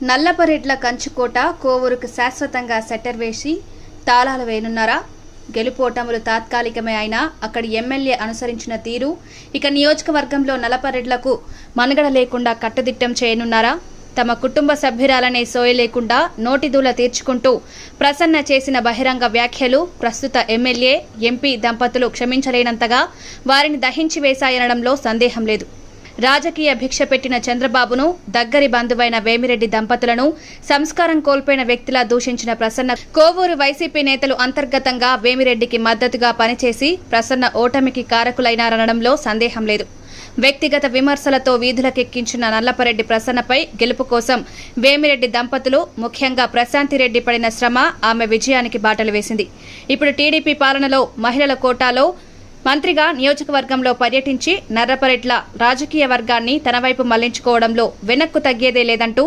నల్లపరెడ్ల కంచుకోట కోవూరుకు శాశ్వతంగా సెట్టర్ వేసి తాళాలు వేయనున్నారా? గెలుపోటములు తాత్కాలికమే అయినా అక్కడి ఎమ్మెల్యే అనుసరించిన తీరు ఇక నియోజకవర్గంలో నల్లపరెడ్లకు మనుగడ లేకుండా కట్టుదిట్టం చేయనున్నారా? తమ కుటుంబ సభ్యురాలనే సోయ లేకుండా నోటిదూల తీర్చుకుంటూ ప్రసన్న చేసిన బహిరంగ వ్యాఖ్యలు ప్రస్తుత ఎమ్మెల్యే, ఎంపీ దంపతులు క్షమించలేనంతగా వారిని దహించి వేశాయనడంలో సందేహం లేదు. రాజకీయ భిక్ష పెట్టిన చంద్రబాబును, దగ్గరి బంధువైన వేమిరెడ్డి దంపతులను సంస్కారం కోల్పోయిన వ్యక్తిలా దూషించిన ప్రసన్న కోవూరు వైసీపీ నేతలు అంతర్గతంగా వేమిరెడ్డికి మద్దతుగా పనిచేసి ప్రసన్న ఓటమికి కారకులైనారనడంలో సందేహం లేదు. వ్యక్తిగత విమర్శలతో వీధులకెక్కించిన నల్లపరెడ్డి ప్రసన్నపై గెలుపు కోసం వేమిరెడ్డి దంపతులు, ముఖ్యంగా ప్రశాంతిరెడ్డి పడిన శ్రమ ఆమె విజయానికి బాటలు వేసింది. ఇప్పుడు టీడీపీ పాలనలో మహిళల కోటాలో మంత్రిగా నియోజకవర్గంలో పర్యటించి నల్లపరెడ్ల రాజకీయ వర్గాన్ని తన వైపు మళ్లించుకోవడంలో వెనక్కు తగ్గేదే లేదంటూ